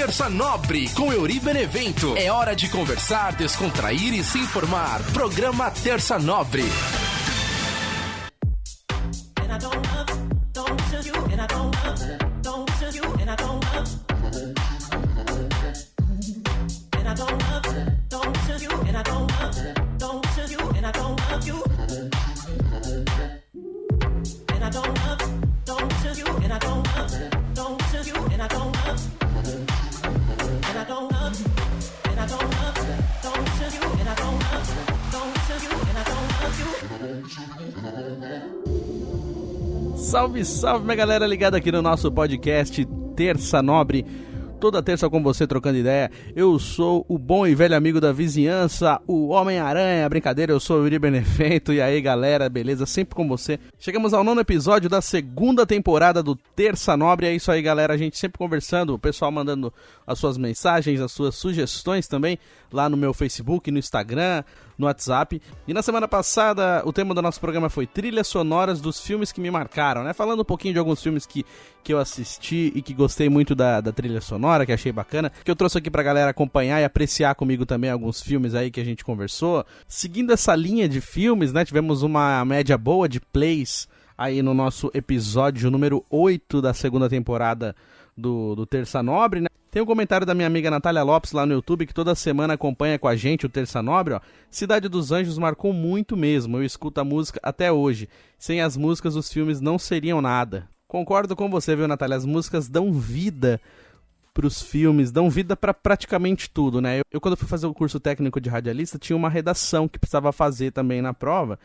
Terça Nobre com Euri Benevento. É hora de conversar, descontrair e se informar. Programa Terça Nobre. Salve, salve, minha galera ligada aqui no nosso podcast Terça Nobre. Toda terça com você trocando ideia. Eu sou o bom e velho amigo da vizinhança, o Homem-Aranha. Brincadeira, eu sou o Euri Benevento. E aí, galera, beleza? Sempre com você. Chegamos ao 9º episódio da 2ª temporada do Terça Nobre. É isso aí, galera. A gente sempre conversando, o pessoal mandando as suas mensagens, as suas sugestões também, lá no meu Facebook, no Instagram, no WhatsApp. E na semana passada, o tema do nosso programa foi trilhas sonoras dos filmes que me marcaram, né? Falando um pouquinho de alguns filmes que eu assisti e que gostei muito da trilha sonora, que achei bacana, que eu trouxe aqui pra galera acompanhar e apreciar comigo também alguns filmes aí que a gente conversou. Seguindo essa linha de filmes, né? Tivemos uma média boa de plays aí no nosso episódio número 8 da 2ª temporada do Terça Nobre, né? Tem um comentário da minha amiga Natália Lopes lá no YouTube, que toda semana acompanha com a gente o Terça Nobre, ó. Cidade dos Anjos marcou muito mesmo, eu escuto a música até hoje. Sem as músicas, os filmes não seriam nada. Concordo com você, viu, Natália? As músicas dão vida pros filmes, dão vida pra praticamente tudo, né? Eu quando fui fazer o curso técnico de radialista, tinha uma redação que precisava fazer também na prova,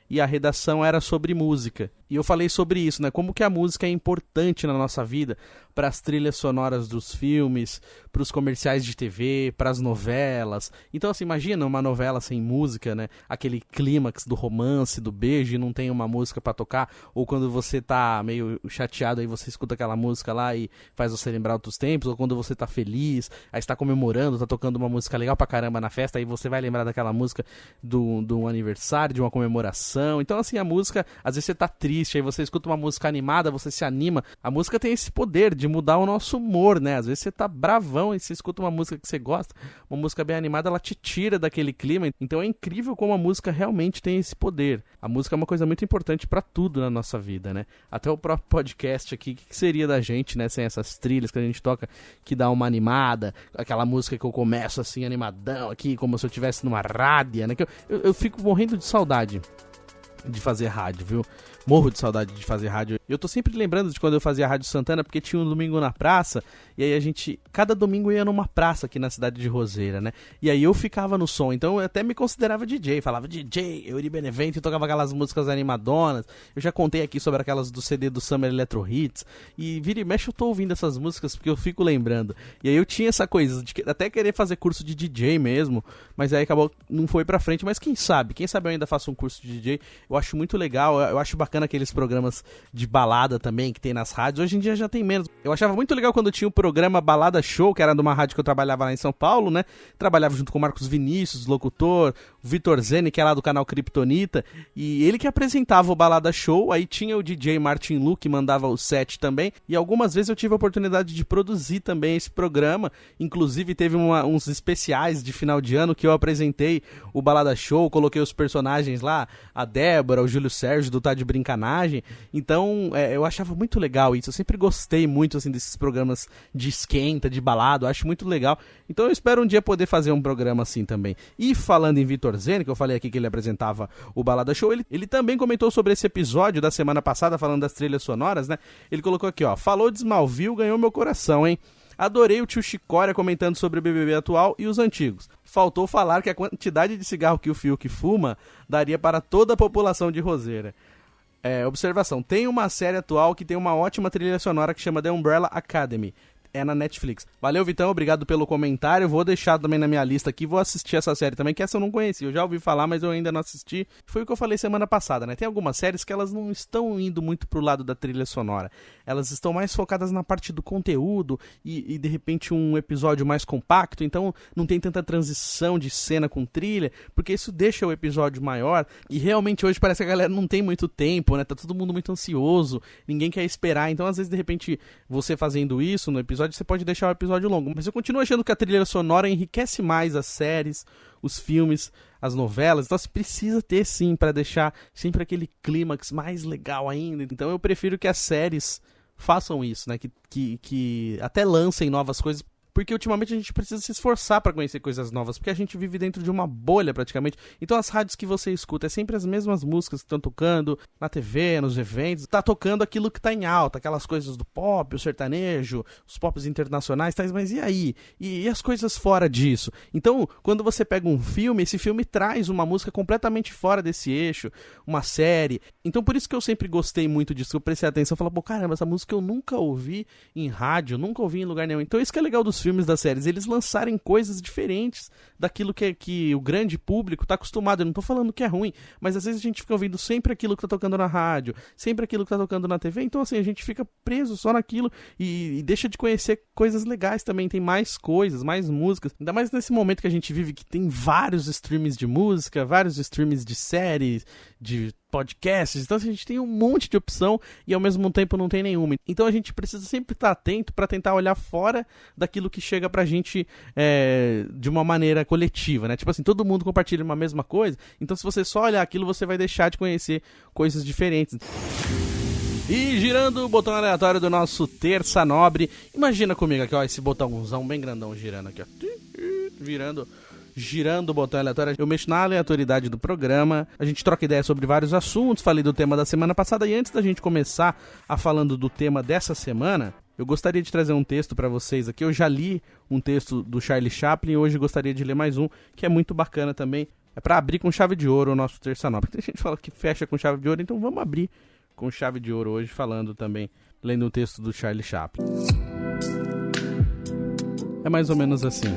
e a redação era sobre música. E eu falei sobre isso, né? Como que a música é importante na nossa vida, para as trilhas sonoras dos filmes, para os comerciais de TV, para as novelas. Então, assim, imagina uma novela sem música, né? Aquele clímax do romance, do beijo, e não tem uma música para tocar. Ou quando você tá meio chateado, aí você escuta aquela música lá e faz você lembrar outros tempos. Ou quando você tá feliz, aí está comemorando, tá tocando uma música legal pra caramba na festa, aí você vai lembrar daquela música do aniversário, de uma comemoração. Então, assim, a música, às vezes você tá triste, aí você escuta uma música animada, você se anima. A música tem esse poder de mudar o nosso humor, né? Às vezes você tá bravão e você escuta uma música que você gosta, uma música bem animada, ela te tira daquele clima. Então é incrível como a música realmente tem esse poder. A música é uma coisa muito importante pra tudo na nossa vida, né? Até o próprio podcast aqui, o que seria da gente, né? Sem essas trilhas que a gente toca, que dá uma animada, aquela música que eu começo assim, animadão aqui, como se eu estivesse numa rádio, né? Que eu fico morrendo de saudade de fazer rádio, viu? Morro de saudade de fazer rádio. Eu tô sempre lembrando de quando eu fazia Rádio Santana, porque tinha um domingo na praça, e aí a gente, cada domingo ia numa praça aqui na cidade de Roseira, né? E aí eu ficava no som, então eu até me considerava DJ, falava DJ, Euri Benevento, e tocava aquelas músicas animadonas. Eu já contei aqui sobre aquelas do CD do Summer Electro Hits, e vira e mexe eu tô ouvindo essas músicas porque eu fico lembrando. E aí eu tinha essa coisa de até querer fazer curso de DJ mesmo, mas aí acabou, não foi pra frente, mas quem sabe eu ainda faço um curso de DJ. Eu acho muito legal, eu acho bacana aqueles programas de balada também que tem nas rádios. Hoje em dia já tem menos. Eu achava muito legal quando tinha o programa Balada Show, que era de uma rádio que eu trabalhava lá em São Paulo, né? Trabalhava junto com o Marcos Vinícius, locutor, o Vitor Zene, que é lá do canal Kryptonita, e ele que apresentava o Balada Show. Aí tinha o DJ Martin Lu, que mandava o set também, e algumas vezes eu tive a oportunidade de produzir também esse programa. Inclusive teve uns especiais de final de ano que eu apresentei o Balada Show, coloquei os personagens lá, a Débora, o Júlio Sérgio do Tá de Brincanagem. Então eu achava muito legal isso, eu sempre gostei muito assim desses programas de esquenta, de balada, eu acho muito legal. Então eu espero um dia poder fazer um programa assim também. E falando em Vitor Zene, que eu falei aqui que ele apresentava o Balada Show, ele também comentou sobre esse episódio da semana passada, falando das trilhas sonoras, né? Ele colocou aqui, ó, falou de Smallville, ganhou meu coração, hein? Adorei o tio Chicória comentando sobre o BBB atual e os antigos. Faltou falar que a quantidade de cigarro que o Fiuk fuma daria para toda a população de Roseira. Observação, tem uma série atual que tem uma ótima trilha sonora que chama The Umbrella Academy. É na Netflix. Valeu, Vitão, obrigado pelo comentário. Vou deixar também na minha lista aqui, vou assistir essa série também, que essa eu não conheci. Eu já ouvi falar, mas eu ainda não assisti. Foi o que eu falei semana passada, né? Tem algumas séries que elas não estão indo muito pro lado da trilha sonora. Elas estão mais focadas na parte do conteúdo e de repente um episódio mais compacto, então não tem tanta transição de cena com trilha, porque isso deixa o episódio maior. E realmente hoje parece que a galera não tem muito tempo, né? Tá todo mundo muito ansioso, ninguém quer esperar. Então às vezes de repente você fazendo isso no episódio episódio, você pode deixar o episódio longo. Mas eu continuo achando que a trilha sonora enriquece mais as séries, os filmes, as novelas. Então você precisa ter sim, pra deixar sempre aquele clímax mais legal ainda. Então eu prefiro que as séries façam isso, né? Que até lancem novas coisas. Porque ultimamente a gente precisa se esforçar pra conhecer coisas novas, porque a gente vive dentro de uma bolha praticamente. Então as rádios que você escuta é sempre as mesmas músicas que estão tocando na TV, nos eventos. Tá tocando aquilo que tá em alta, aquelas coisas do pop, o sertanejo, os pops internacionais, mas e aí? E as coisas fora disso? Então, quando você pega um filme, esse filme traz uma música completamente fora desse eixo, uma série. Então por isso que eu sempre gostei muito disso, eu prestei atenção e falei, pô, caramba, essa música eu nunca ouvi em rádio, nunca ouvi em lugar nenhum. Então isso que é legal dos filmes, das séries, eles lançarem coisas diferentes daquilo que o grande público tá acostumado. Eu não tô falando que é ruim, mas às vezes a gente fica ouvindo sempre aquilo que tá tocando na rádio, sempre aquilo que tá tocando na TV, então assim, a gente fica preso só naquilo e deixa de conhecer coisas legais também. Tem mais coisas, mais músicas, ainda mais nesse momento que a gente vive, que tem vários streams de música, vários streams de séries, de podcasts, então a gente tem um monte de opção e ao mesmo tempo não tem nenhuma. Então a gente precisa sempre estar atento para tentar olhar fora daquilo que chega pra gente de uma maneira coletiva, né? Tipo assim, todo mundo compartilha uma mesma coisa, então se você só olhar aquilo, você vai deixar de conhecer coisas diferentes. E girando o botão aleatório do nosso Terça Nobre, imagina comigo aqui, ó, esse botãozão bem grandão girando aqui, ó, girando o botão aleatório, eu mexo na aleatoriedade do programa, a gente troca ideia sobre vários assuntos, falei do tema da semana passada, e antes da gente começar a falando do tema dessa semana, eu gostaria de trazer um texto para vocês aqui. Eu já li um texto do Charlie Chaplin e hoje gostaria de ler mais um, que é muito bacana também. É para abrir com chave de ouro o nosso Terça Nobre. Tem gente que fala que fecha com chave de ouro, então vamos abrir com chave de ouro hoje, falando também, lendo o texto do Charlie Chaplin. É mais ou menos assim.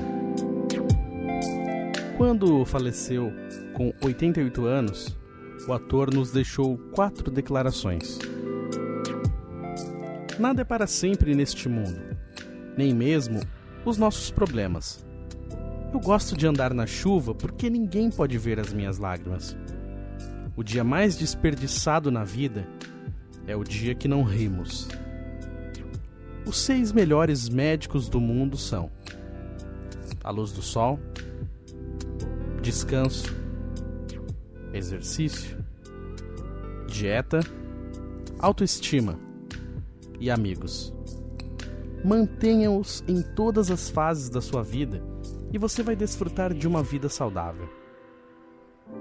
Quando faleceu com 88 anos, o ator nos deixou 4 declarações. Nada é para sempre neste mundo, nem mesmo os nossos problemas. Eu gosto de andar na chuva porque ninguém pode ver as minhas lágrimas. O dia mais desperdiçado na vida é o dia que não rimos. Os 6 melhores médicos do mundo são a luz do sol, descanso, exercício, dieta, autoestima e amigos. Mantenha-os em todas as fases da sua vida e você vai desfrutar de uma vida saudável.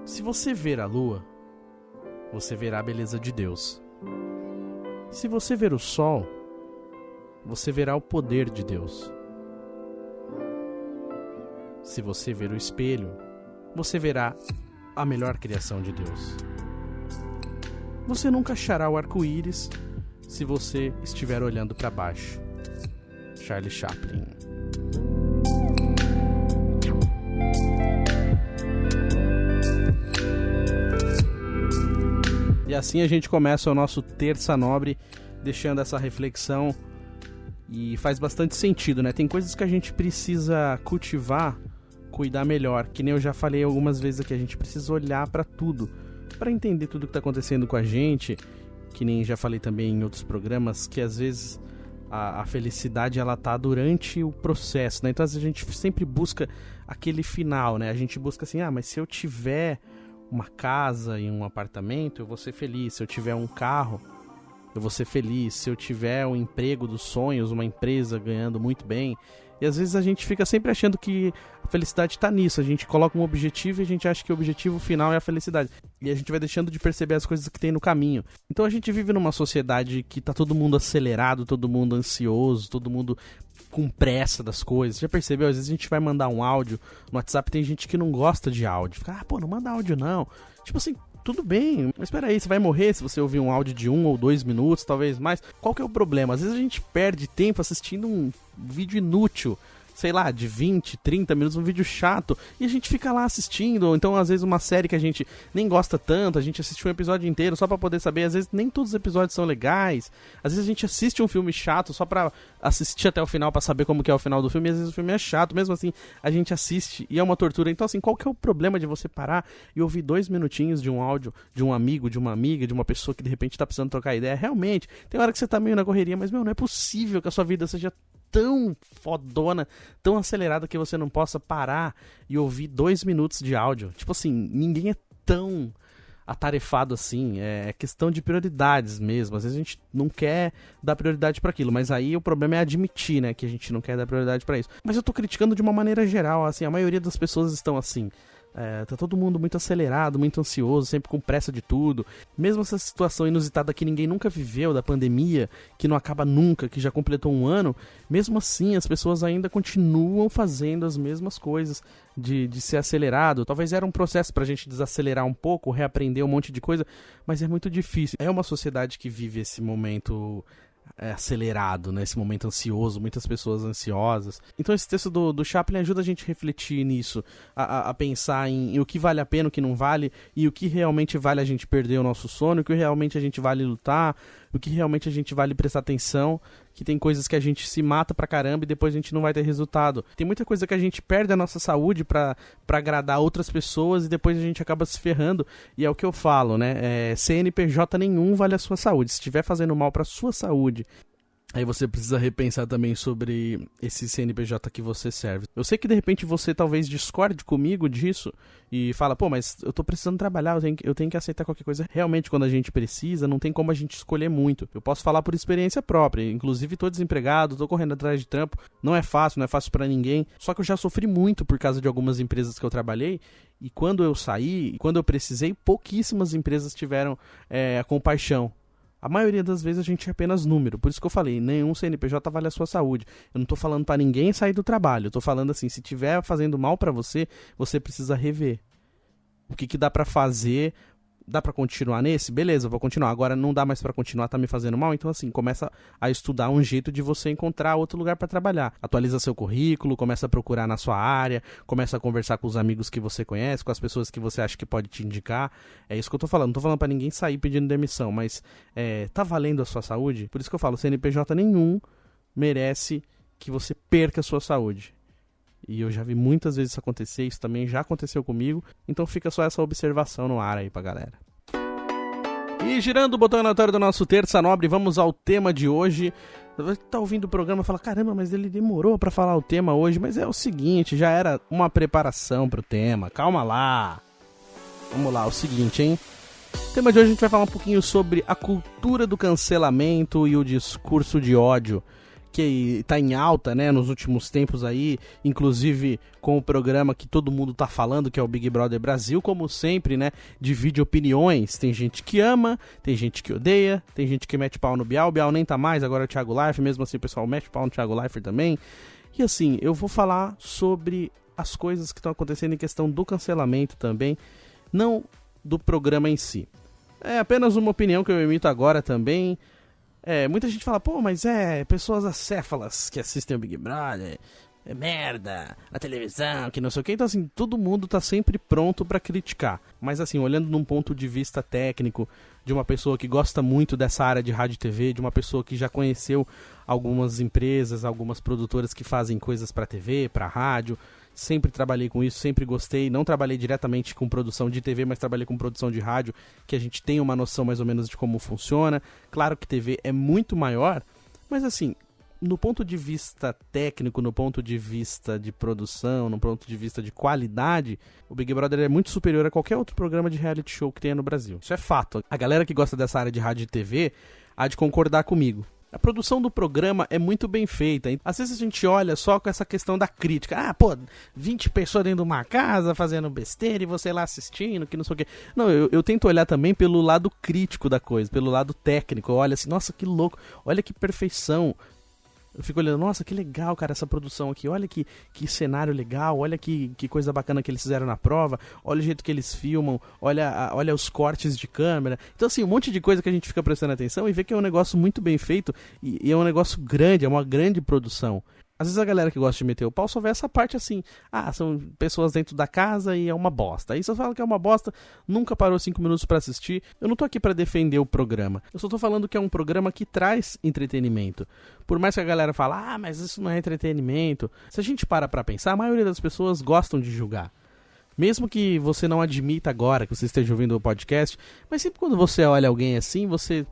Se você ver a lua, você verá a beleza de Deus. Se você ver o sol, você verá o poder de Deus. Se você ver o espelho, você verá a melhor criação de Deus. Você nunca achará o arco-íris se você estiver olhando para baixo. Charlie Chaplin. E assim a gente começa o nosso Terça Nobre, deixando essa reflexão, e faz bastante sentido, né? Tem coisas que a gente precisa cultivar, cuidar melhor, que nem eu já falei algumas vezes aqui, a gente precisa olhar para tudo, para entender tudo que tá acontecendo com a gente, que nem já falei também em outros programas, que às vezes a felicidade ela tá durante o processo, né? Então às vezes a gente sempre busca aquele final, né? A gente busca assim, mas se eu tiver uma casa e um apartamento, eu vou ser feliz. Se eu tiver um carro, eu vou ser feliz. Se eu tiver um emprego dos sonhos, uma empresa ganhando muito bem. E às vezes a gente fica sempre achando que a felicidade está nisso. A gente coloca um objetivo e a gente acha que o objetivo final é a felicidade. E a gente vai deixando de perceber as coisas que tem no caminho. Então a gente vive numa sociedade que tá todo mundo acelerado, todo mundo ansioso, todo mundo com pressa das coisas. Já percebeu? Às vezes a gente vai mandar um áudio no WhatsApp, tem gente que não gosta de áudio. Fica, não manda áudio não. Tipo assim, tudo bem, mas espera aí, você vai morrer se você ouvir um áudio de 1 ou 2 minutos, talvez mais. Qual que é o problema? Às vezes a gente perde tempo assistindo um vídeo inútil, sei lá, de 20, 30 minutos, um vídeo chato, e a gente fica lá assistindo, ou então às vezes uma série que a gente nem gosta tanto, a gente assiste um episódio inteiro só pra poder saber, às vezes nem todos os episódios são legais, às vezes a gente assiste um filme chato só pra assistir até o final, pra saber como que é o final do filme, e às vezes o filme é chato, mesmo assim a gente assiste e é uma tortura. Então assim, qual que é o problema de você parar e ouvir 2 minutinhos de um áudio de um amigo, de uma amiga, de uma pessoa que de repente tá precisando trocar ideia? Realmente, tem hora que você tá meio na correria, mas não é possível que a sua vida seja tão fodona, tão acelerada que você não possa parar e ouvir 2 minutos de áudio. Tipo assim, ninguém é tão atarefado assim, é questão de prioridades mesmo. Às vezes a gente não quer dar prioridade para aquilo, mas aí o problema é admitir, né, que a gente não quer dar prioridade para isso. Mas eu tô criticando de uma maneira geral, assim, a maioria das pessoas estão assim. Tá todo mundo muito acelerado, muito ansioso, sempre com pressa de tudo. Mesmo essa situação inusitada que ninguém nunca viveu, da pandemia, que não acaba nunca, que já completou 1 ano, mesmo assim as pessoas ainda continuam fazendo as mesmas coisas de ser acelerado. Talvez era um processo pra gente desacelerar um pouco, reaprender um monte de coisa, mas é muito difícil. É uma sociedade que vive esse momento acelerado, né? Esse momento ansioso, muitas pessoas ansiosas. Então esse texto do Chaplin ajuda a gente a refletir nisso, a pensar em o que vale a pena, o que não vale, e o que realmente vale a gente perder o nosso sono, o que realmente a gente vale lutar, o que realmente a gente vale prestar atenção, que tem coisas que a gente se mata pra caramba e depois a gente não vai ter resultado. Tem muita coisa que a gente perde a nossa saúde pra agradar outras pessoas e depois a gente acaba se ferrando. E é o que eu falo, né? CNPJ nenhum vale a sua saúde. Se estiver fazendo mal pra sua saúde, aí você precisa repensar também sobre esse CNPJ que você serve. Eu sei que de repente você talvez discorde comigo disso e fala, pô, mas eu tô precisando trabalhar, eu tenho que aceitar qualquer coisa. Realmente, quando a gente precisa, não tem como a gente escolher muito. Eu posso falar por experiência própria, inclusive tô desempregado, tô correndo atrás de trampo, não é fácil pra ninguém. Só que eu já sofri muito por causa de algumas empresas que eu trabalhei e quando eu saí, quando eu precisei, pouquíssimas empresas tiveram a compaixão. A maioria das vezes a gente é apenas número. Por isso que eu falei, nenhum CNPJ vale a sua saúde. Eu não tô falando pra ninguém sair do trabalho. Eu tô falando assim, se tiver fazendo mal pra você, você precisa rever. O que dá pra fazer? Dá pra continuar nesse? Beleza, eu vou continuar. Agora não dá mais pra continuar, tá me fazendo mal? Então assim, começa a estudar um jeito de você encontrar outro lugar pra trabalhar. Atualiza seu currículo, começa a procurar na sua área, começa a conversar com os amigos que você conhece, com as pessoas que você acha que pode te indicar. É isso que eu tô falando. Não tô falando pra ninguém sair pedindo demissão, mas tá valendo a sua saúde? Por isso que eu falo, CNPJ nenhum merece que você perca a sua saúde. E eu já vi muitas vezes isso acontecer, isso também já aconteceu comigo, então fica só essa observação no ar aí pra galera. E girando o botão aleatório do nosso Terça Nobre, vamos ao tema de hoje. Você tá ouvindo o programa e fala, caramba, mas ele demorou pra falar o tema hoje, mas é o seguinte, já era uma preparação pro tema, calma lá. Vamos lá, o seguinte, hein? No tema de hoje a gente vai falar um pouquinho sobre a cultura do cancelamento e o discurso de ódio, que tá em alta, né, nos últimos tempos aí, inclusive com o programa que todo mundo tá falando, que é o Big Brother Brasil, como sempre, né, divide opiniões, tem gente que ama, tem gente que odeia, tem gente que mete pau no Bial, o Bial nem tá mais, agora é o Thiago Leifert, mesmo assim o pessoal mete pau no Thiago Leifert também, e assim, eu vou falar sobre as coisas que estão acontecendo em questão do cancelamento também, não do programa em si. É apenas uma opinião que eu emito agora também. Muita gente fala, pô, mas pessoas acéfalas que assistem o Big Brother, merda, na televisão, que não sei o que. Então, assim, todo mundo tá sempre pronto pra criticar. Mas, assim, olhando num ponto de vista técnico, de uma pessoa que gosta muito dessa área de rádio e TV, de uma pessoa que já conheceu algumas empresas, algumas produtoras que fazem coisas pra TV, pra rádio, sempre trabalhei com isso, sempre gostei, não trabalhei diretamente com produção de TV, mas trabalhei com produção de rádio, que a gente tem uma noção mais ou menos de como funciona. Claro que TV é muito maior, mas assim, no ponto de vista técnico, no ponto de vista de produção, no ponto de vista de qualidade, o Big Brother é muito superior a qualquer outro programa de reality show que tenha no Brasil. Isso é fato. A galera que gosta dessa área de rádio e TV há de concordar comigo. A produção do programa é muito bem feita. Às vezes a gente olha só com essa questão da crítica. 20 pessoas dentro de uma casa fazendo besteira e você lá assistindo, que não sei o quê. Não, eu tento olhar também pelo lado crítico da coisa, pelo lado técnico. Eu olho assim, nossa, que louco, olha que perfeição. Eu fico olhando, nossa, que legal, cara, essa produção aqui. Olha que cenário legal, olha que coisa bacana que eles fizeram na prova. Olha o jeito que eles filmam, olha os cortes de câmera. Então, assim, um monte de coisa que a gente fica prestando atenção e vê que é um negócio muito bem feito e é um negócio grande, é uma grande produção. Às vezes a galera que gosta de meter o pau só vê essa parte assim, são pessoas dentro da casa e é uma bosta. Aí você fala que é uma bosta, nunca parou 5 minutos pra assistir. Eu não tô aqui pra defender o programa, eu só tô falando que é um programa que traz entretenimento. Por mais que a galera fale, mas isso não é entretenimento. Se a gente para pra pensar, a maioria das pessoas gostam de julgar. Mesmo que você não admita agora que você esteja ouvindo o podcast, mas sempre quando você olha alguém assim, você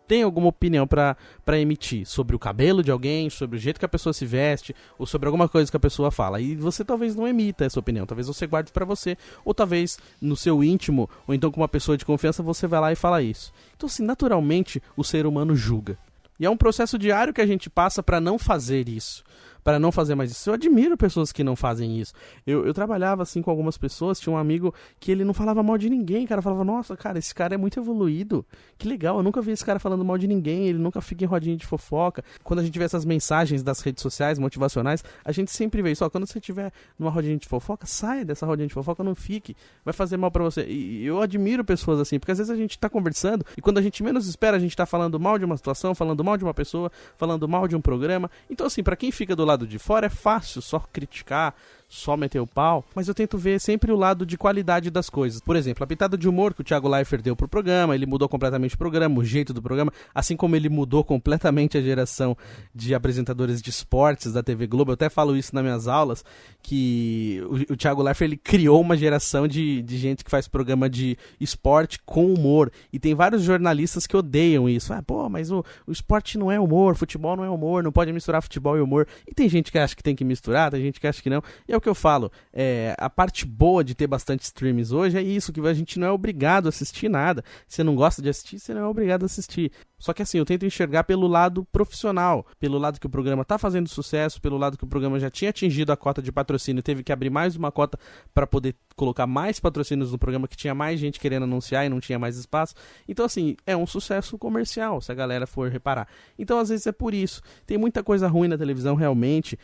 tem alguma opinião pra emitir sobre o cabelo de alguém, sobre o jeito que a pessoa se veste, ou sobre alguma coisa que a pessoa fala. E você talvez não emita essa opinião, talvez você guarde pra você, ou talvez no seu íntimo, ou então com uma pessoa de confiança, você vai lá e fala isso. Então, assim, naturalmente, o ser humano julga. E é um processo diário que a gente passa pra não fazer isso. Para não fazer mais isso. Eu admiro pessoas que não fazem isso. Eu trabalhava assim com algumas pessoas, tinha um amigo que ele não falava mal de ninguém, cara, falava, nossa, cara, esse cara é muito evoluído, que legal, eu nunca vi esse cara falando mal de ninguém, ele nunca fica em rodinha de fofoca. Quando a gente vê essas mensagens das redes sociais motivacionais, a gente sempre vê isso, ó, quando você estiver numa rodinha de fofoca, saia dessa rodinha de fofoca, não fique, vai fazer mal pra você. E eu admiro pessoas assim, porque às vezes a gente tá conversando, e quando a gente menos espera, a gente tá falando mal de uma situação, falando mal de uma pessoa, falando mal de um programa. Então assim, pra quem fica do lado de fora é fácil só criticar, só meter o pau, mas eu tento ver sempre o lado de qualidade das coisas. Por exemplo, a pitada de humor que o Thiago Leifert deu pro programa, ele mudou completamente o programa, o jeito do programa, assim como ele mudou completamente a geração de apresentadores de esportes da TV Globo. Eu até falo isso nas minhas aulas, que o Thiago Leifert, ele criou uma geração de gente que faz programa de esporte com humor, e tem vários jornalistas que odeiam isso. Pô, mas o esporte não é humor, futebol não é humor, não pode misturar futebol e humor. E tem gente que acha que tem que misturar, tem gente que acha que não. E é o que eu falo, a parte boa de ter bastante streams hoje é isso, que a gente não é obrigado a assistir nada. Se você não gosta de assistir, você não é obrigado a assistir. Só que assim, eu tento enxergar pelo lado profissional, pelo lado que o programa tá fazendo sucesso, pelo lado que o programa já tinha atingido a cota de patrocínio, teve que abrir mais uma cota para poder colocar mais patrocínios no programa, que tinha mais gente querendo anunciar e não tinha mais espaço. Então assim, é um sucesso comercial, se a galera for reparar. Então às vezes é por isso. Tem muita coisa ruim na televisão realmente,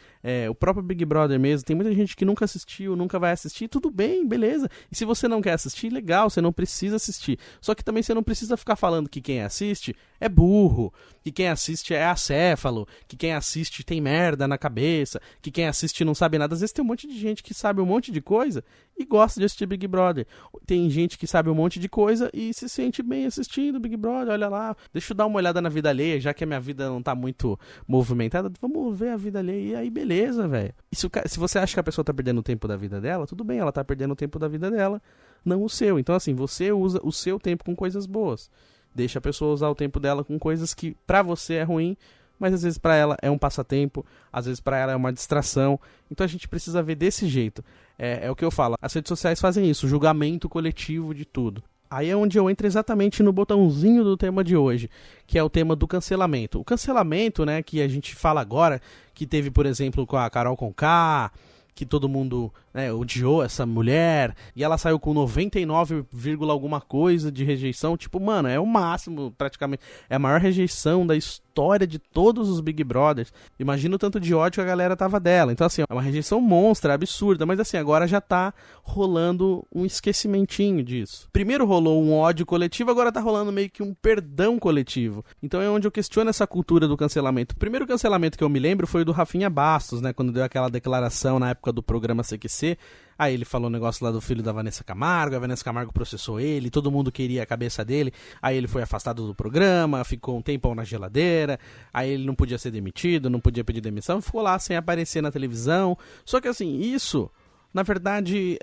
o próprio Big Brother mesmo, tem muita gente que nunca assistiu, nunca vai assistir, tudo bem, beleza. E se você não quer assistir, legal, você não precisa assistir. Só que também você não precisa ficar falando que quem assiste é burro, que quem assiste é acéfalo, que quem assiste tem merda na cabeça, que quem assiste não sabe nada. Às vezes tem um monte de gente que sabe um monte de coisa e gosta de assistir Big Brother. Tem gente que sabe um monte de coisa e se sente bem assistindo Big Brother, olha lá, deixa eu dar uma olhada na vida alheia, já que a minha vida não tá muito movimentada, vamos ver a vida alheia, e aí beleza, velho. Se você acha que a pessoa tá perdendo o tempo da vida dela, tudo bem, ela tá perdendo o tempo da vida dela, não o seu. Então assim, você usa o seu tempo com coisas boas. Deixa a pessoa usar o tempo dela com coisas que pra você é ruim, mas às vezes pra ela é um passatempo, às vezes pra ela é uma distração. Então a gente precisa ver desse jeito. É o que eu falo, as redes sociais fazem isso, julgamento coletivo de tudo. Aí é onde eu entro exatamente no botãozinho do tema de hoje, que é o tema do cancelamento. O cancelamento, né, que a gente fala agora, que teve, por exemplo, com a Carol Conká, que todo mundo, né, odiou essa mulher, e ela saiu com 99, alguma coisa de rejeição, tipo, mano, é o máximo, praticamente, é a maior rejeição da história de todos os Big Brothers. Imagina o tanto de ódio que a galera tava dela. Então assim, é uma rejeição monstra, absurda, mas assim, agora já tá rolando um esquecimentinho disso. Primeiro rolou um ódio coletivo, agora tá rolando meio que um perdão coletivo. Então é onde eu questiono essa cultura do cancelamento. O primeiro cancelamento que eu me lembro foi o do Rafinha Bastos, né, quando deu aquela declaração na época do programa CQC. Aí ele falou um negócio lá do filho da Vanessa Camargo, a Vanessa Camargo processou ele, todo mundo queria a cabeça dele, aí ele foi afastado do programa, ficou um tempão na geladeira, aí ele não podia ser demitido, não podia pedir demissão, ficou lá sem aparecer na televisão. Só que assim, isso, na verdade,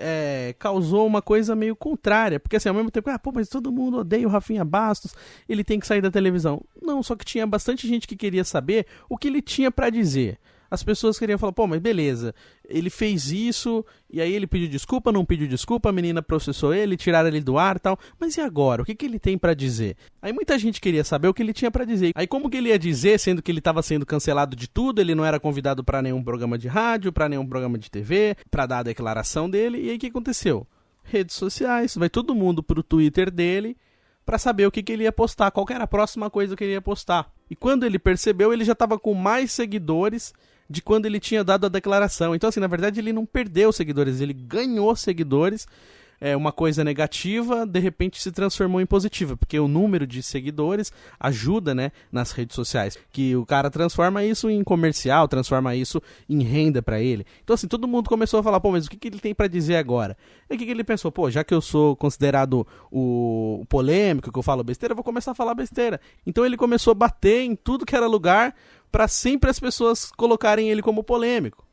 causou uma coisa meio contrária, porque assim, ao mesmo tempo, mas todo mundo odeia o Rafinha Bastos, ele tem que sair da televisão. Não, só que tinha bastante gente que queria saber o que ele tinha pra dizer. As pessoas queriam falar, mas beleza, ele fez isso, e aí ele pediu desculpa, não pediu desculpa, a menina processou ele, tiraram ele do ar e tal, mas e agora? O que ele tem pra dizer? Aí muita gente queria saber o que ele tinha pra dizer. Aí como que ele ia dizer, sendo que ele tava sendo cancelado de tudo, ele não era convidado pra nenhum programa de rádio, pra nenhum programa de TV, pra dar a declaração dele, e aí o que aconteceu? Redes sociais, vai todo mundo pro Twitter dele, pra saber o que ele ia postar, qual que era a próxima coisa que ele ia postar. E quando ele percebeu, ele já tava com mais seguidores de quando ele tinha dado a declaração. Então, assim, na verdade, ele não perdeu seguidores, ele ganhou seguidores. Uma coisa negativa, de repente, se transformou em positiva, porque o número de seguidores ajuda, né, nas redes sociais, que o cara transforma isso em comercial, transforma isso em renda pra ele. Então, assim, todo mundo começou a falar, mas o que ele tem pra dizer agora? E o que ele pensou? Já que eu sou considerado o polêmico, que eu falo besteira, eu vou começar a falar besteira. Então ele começou a bater em tudo que era lugar pra sempre as pessoas colocarem ele como polêmico.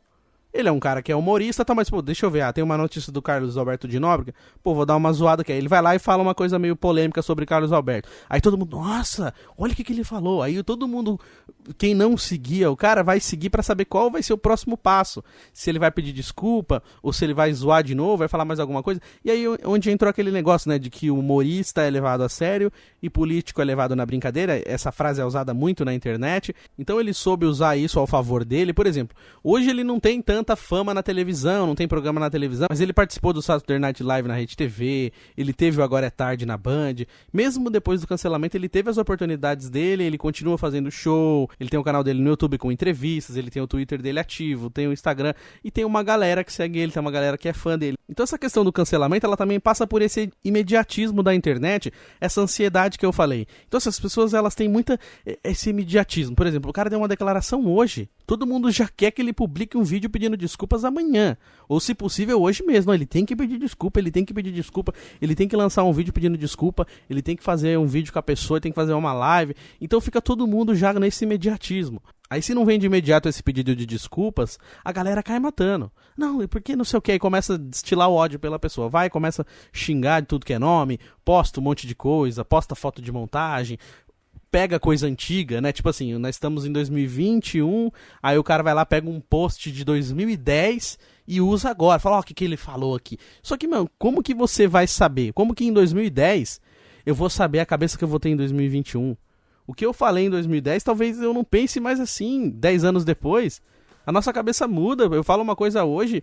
Ele é um cara que é humorista, tá, mas, pô, deixa eu ver, tem uma notícia do Carlos Alberto de Nóbrega, pô, vou dar uma zoada aqui. Aí ele vai lá e fala uma coisa meio polêmica sobre Carlos Alberto. Aí todo mundo, nossa, olha o que ele falou. Aí todo mundo, quem não seguia o cara, vai seguir pra saber qual vai ser o próximo passo. Se ele vai pedir desculpa, ou se ele vai zoar de novo, vai falar mais alguma coisa. E aí onde entrou aquele negócio, né, de que o humorista é levado a sério e político é levado na brincadeira. Essa frase é usada muito na internet. Então ele soube usar isso ao favor dele. Por exemplo, hoje ele não tem tanta fama na televisão, não tem programa na televisão, mas ele participou do Saturday Night Live na Rede TV, ele teve o Agora é Tarde na Band. Mesmo depois do cancelamento, ele teve as oportunidades dele, ele continua fazendo show, ele tem o canal dele no YouTube com entrevistas, ele tem o Twitter dele ativo, tem o Instagram, e tem uma galera que segue ele, tem uma galera que é fã dele. Então essa questão do cancelamento, ela também passa por esse imediatismo da internet, essa ansiedade que eu falei. Então essas pessoas, elas têm muito esse imediatismo. Por exemplo, o cara deu uma declaração hoje, todo mundo já quer que ele publique um vídeo pedindo desculpas amanhã, ou se possível hoje mesmo. Ele tem que pedir desculpa, ele tem que lançar um vídeo pedindo desculpa, ele tem que fazer um vídeo com a pessoa, tem que fazer uma live. Então fica todo mundo já nesse imediatismo. Aí se não vem de imediato esse pedido de desculpas, a galera cai matando. Não, porque não sei o que, aí começa a destilar o ódio pela pessoa. Vai, começa a xingar de tudo que é nome, posta um monte de coisa, posta foto de montagem, pega coisa antiga, né? Tipo assim, nós estamos em 2021, aí o cara vai lá, pega um post de 2010 e usa agora. Fala, ó, o que ele falou aqui. Só que, mano, como que você vai saber? Como que em 2010 eu vou saber a cabeça que eu vou ter em 2021? O que eu falei em 2010, talvez eu não pense mais assim, 10 anos depois. A nossa cabeça muda, eu falo uma coisa hoje,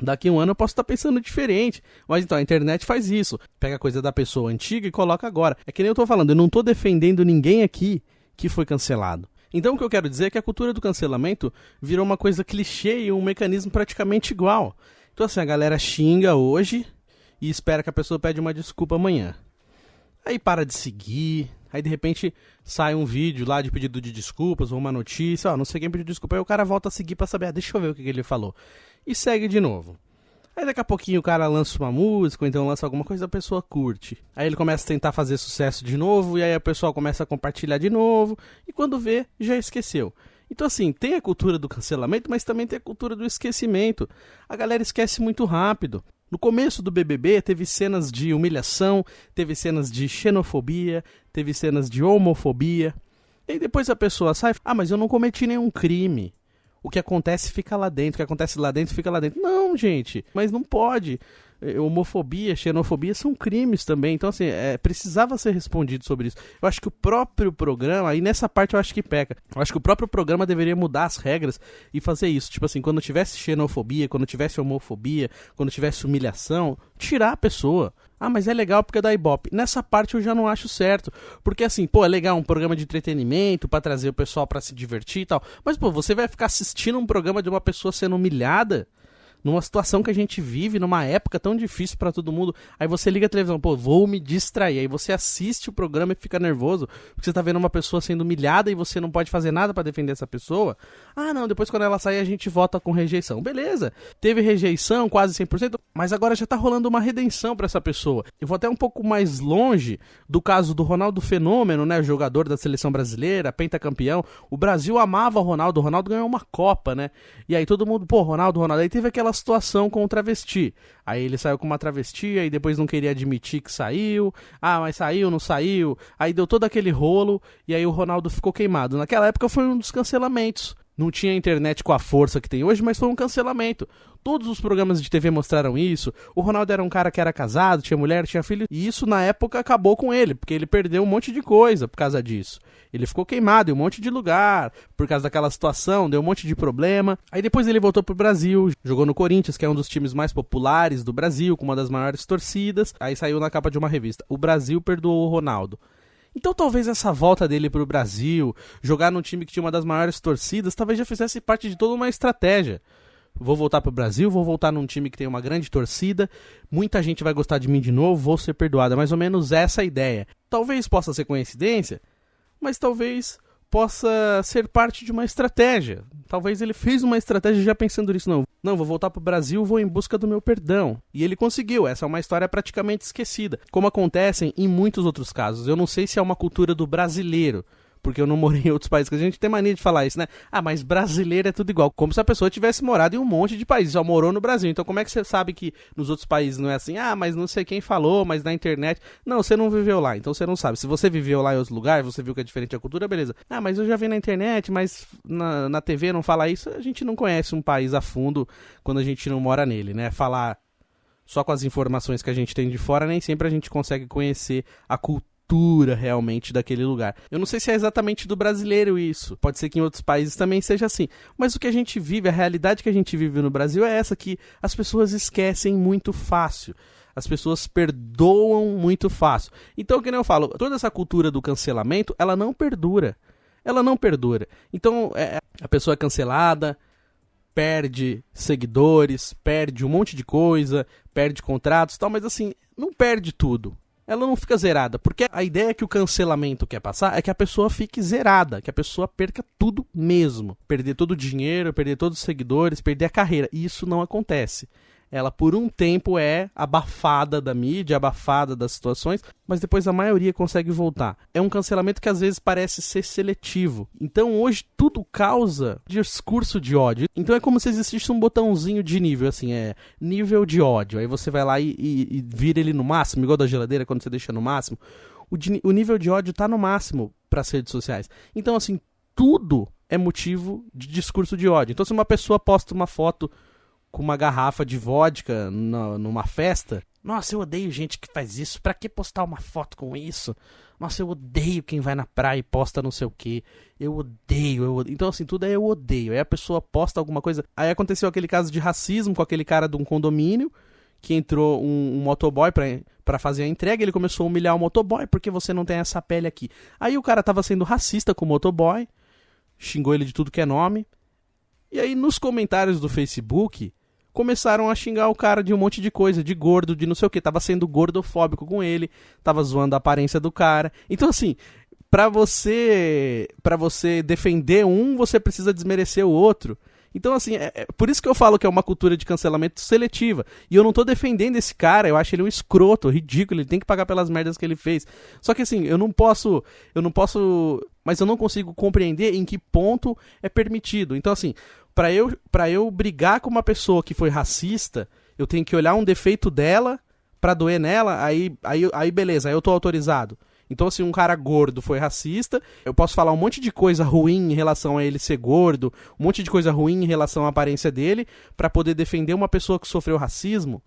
daqui a um ano eu posso estar pensando diferente. Mas então, a internet faz isso. Pega a coisa da pessoa antiga e coloca agora. É que nem eu tô falando, eu não tô defendendo ninguém aqui que foi cancelado. Então o que eu quero dizer é que a cultura do cancelamento virou uma coisa clichê e um mecanismo praticamente igual. Então assim, a galera xinga hoje e espera que a pessoa pede uma desculpa amanhã. Aí para de seguir, aí de repente sai um vídeo lá de pedido de desculpas ou uma notícia, não sei quem pediu desculpa, aí o cara volta a seguir pra saber, deixa eu ver o que ele falou. E segue de novo. Aí daqui a pouquinho o cara lança uma música, ou então lança alguma coisa, a pessoa curte. Aí ele começa a tentar fazer sucesso de novo, e aí a pessoa começa a compartilhar de novo, e quando vê, já esqueceu. Então assim, tem a cultura do cancelamento, mas também tem a cultura do esquecimento. A galera esquece muito rápido. No começo do BBB teve cenas de humilhação, teve cenas de xenofobia, teve cenas de homofobia. E aí depois a pessoa sai, mas eu não cometi nenhum crime. O que acontece fica lá dentro, o que acontece lá dentro fica lá dentro. Não, gente, mas não pode. Homofobia, xenofobia são crimes também. Então, assim, precisava ser respondido sobre isso. Eu acho que o próprio programa, aí nessa parte eu acho que peca. Eu acho que o próprio programa deveria mudar as regras e fazer isso. Tipo assim, quando tivesse xenofobia, quando tivesse homofobia, quando tivesse humilhação, tirar a pessoa. Mas é legal porque dá ibope. Nessa parte eu já não acho certo. Porque assim, é legal um programa de entretenimento pra trazer o pessoal pra se divertir e tal. Mas, você vai ficar assistindo um programa de uma pessoa sendo humilhada? Numa situação que a gente vive, numa época tão difícil pra todo mundo. Aí você liga a televisão, vou me distrair. Aí você assiste o programa e fica nervoso, porque você tá vendo uma pessoa sendo humilhada e você não pode fazer nada pra defender essa pessoa. Não, depois quando ela sair a gente vota com rejeição. Beleza, teve rejeição, quase 100%, mas agora já tá rolando uma redenção pra essa pessoa. Eu vou até um pouco mais longe do caso do Ronaldo Fenômeno, né, jogador da seleção brasileira, pentacampeão. O Brasil amava o Ronaldo ganhou uma Copa, né? E aí todo mundo, Ronaldo. Aí teve aquela situação com o travesti. Aí ele saiu com uma travesti, aí depois não queria admitir que saiu. Mas saiu, não saiu. Aí deu todo aquele rolo e aí o Ronaldo ficou queimado. Naquela época foi um dos cancelamentos. Não tinha internet com a força que tem hoje, mas foi um cancelamento. Todos os programas de TV mostraram isso. O Ronaldo era um cara que era casado, tinha mulher, tinha filho. E isso na época acabou com ele, porque ele perdeu um monte de coisa por causa disso. Ele ficou queimado em um monte de lugar, por causa daquela situação, deu um monte de problema. Aí depois ele voltou pro Brasil, jogou no Corinthians, que é um dos times mais populares do Brasil, com uma das maiores torcidas. Aí saiu na capa de uma revista: o Brasil perdoou o Ronaldo. Então talvez essa volta dele pro Brasil, jogar num time que tinha uma das maiores torcidas, talvez já fizesse parte de toda uma estratégia. Vou voltar pro Brasil, vou voltar num time que tem uma grande torcida, muita gente vai gostar de mim de novo, vou ser perdoado. É mais ou menos essa a ideia. Talvez possa ser coincidência, mas talvez possa ser parte de uma estratégia. Talvez ele fez uma estratégia já pensando nisso. Não, vou voltar pro Brasil, vou em busca do meu perdão. E ele conseguiu. Essa é uma história praticamente esquecida, como acontecem em muitos outros casos. Eu não sei se é uma cultura do brasileiro. porque eu não morei em outros países, que a gente tem mania de falar isso, né? Ah, mas brasileiro é tudo igual, como se a pessoa tivesse morado em um monte de países, só morou no Brasil. Então como é que você sabe que nos outros países não é assim? Ah, mas não sei quem falou, mas na internet... Não, você não viveu lá, então você não sabe. Se você viveu lá em outros lugares, você viu que é diferente a cultura, beleza. Ah, mas eu já vi na internet, mas na TV não fala isso. A gente não conhece um país a fundo quando a gente não mora nele, né? Falar só com as informações que a gente tem de fora, nem sempre a gente consegue conhecer a cultura realmente daquele lugar. Eu não sei se é exatamente do brasileiro isso, pode ser que em outros países também seja assim, mas o que a gente vive, a realidade que a gente vive no Brasil é essa, que as pessoas esquecem muito fácil, as pessoas perdoam muito fácil. Então, que nem eu falo, toda essa cultura do cancelamento, ela não perdura. Então, a pessoa é cancelada, perde seguidores, perde um monte de coisa, perde contratos e tal, mas assim, não perde tudo. Ela não fica zerada, porque a ideia que o cancelamento quer passar é que a pessoa fique zerada, que a pessoa perca tudo mesmo. Perder todo o dinheiro, perder todos os seguidores, perder a carreira. E isso não acontece. Ela por um tempo é abafada da mídia, abafada das situações, mas depois a maioria consegue voltar. É um cancelamento que às vezes parece ser seletivo. Então hoje tudo causa discurso de ódio. Então é como se existisse um botãozinho de nível, assim, nível de ódio. Aí você vai lá e vira ele no máximo, igual da geladeira quando você deixa no máximo. O nível de ódio tá no máximo para as redes sociais. Então assim, tudo é motivo de discurso de ódio. Então se uma pessoa posta uma foto com uma garrafa de vodka numa festa, nossa, eu odeio gente que faz isso, pra que postar uma foto com isso? Nossa, eu odeio quem vai na praia e posta não sei o que, eu odeio. Então assim, tudo é eu odeio, aí a pessoa posta alguma coisa. Aí aconteceu aquele caso de racismo com aquele cara de um condomínio, que entrou um motoboy pra fazer a entrega, ele começou a humilhar o motoboy, porque você não tem essa pele aqui. Aí o cara tava sendo racista com o motoboy, xingou ele de tudo que é nome, e aí nos comentários do Facebook começaram a xingar o cara de um monte de coisa, de gordo, de não sei o que, tava sendo gordofóbico com ele, tava zoando a aparência do cara. Então assim, pra você defender um, você precisa desmerecer o outro. Então assim, por isso que eu falo que é uma cultura de cancelamento seletiva. E eu não tô defendendo esse cara, eu acho ele um escroto, ridículo, ele tem que pagar pelas merdas que ele fez. Só que assim, eu não posso, mas eu não consigo compreender em que ponto é permitido. Então assim, pra eu brigar com uma pessoa que foi racista, eu tenho que olhar um defeito dela pra doer nela, aí beleza, aí eu tô autorizado. Então, se um cara gordo foi racista, eu posso falar um monte de coisa ruim em relação a ele ser gordo, um monte de coisa ruim em relação à aparência dele, pra poder defender uma pessoa que sofreu racismo.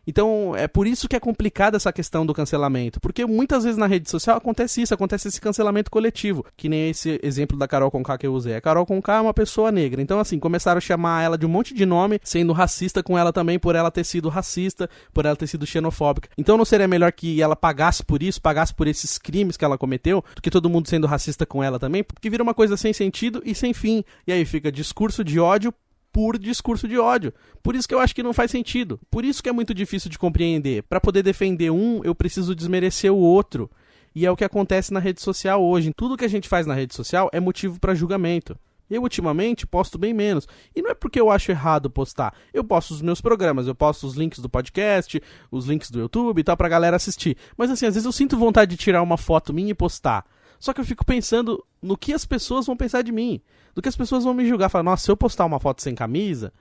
Então, é por isso que é complicada essa questão do cancelamento, porque muitas vezes na rede social acontece esse cancelamento coletivo, que nem esse exemplo da Carol Conká que eu usei. A Carol Conká é uma pessoa negra, então assim, começaram a chamar ela de um monte de nome, sendo racista com ela também, por ela ter sido racista, por ela ter sido xenofóbica. Então não seria melhor que ela pagasse por isso, pagasse por esses crimes que ela cometeu, do que todo mundo sendo racista com ela também, porque vira uma coisa sem sentido e sem fim, e aí fica discurso de ódio por discurso de ódio. Por isso que eu acho que não faz sentido. Por isso que é muito difícil de compreender. Para poder defender um, eu preciso desmerecer o outro. E é o que acontece na rede social hoje. Tudo que a gente faz na rede social é motivo para julgamento. Eu, ultimamente, posto bem menos. E não é porque eu acho errado postar. Eu posto os meus programas, eu posto os links do podcast, os links do YouTube e tal, pra galera assistir. Mas assim, às vezes eu sinto vontade de tirar uma foto minha e postar. Só que eu fico pensando no que as pessoas vão pensar de mim. Do que as pessoas vão me julgar. Falar, nossa, se eu postar uma foto sem camisa,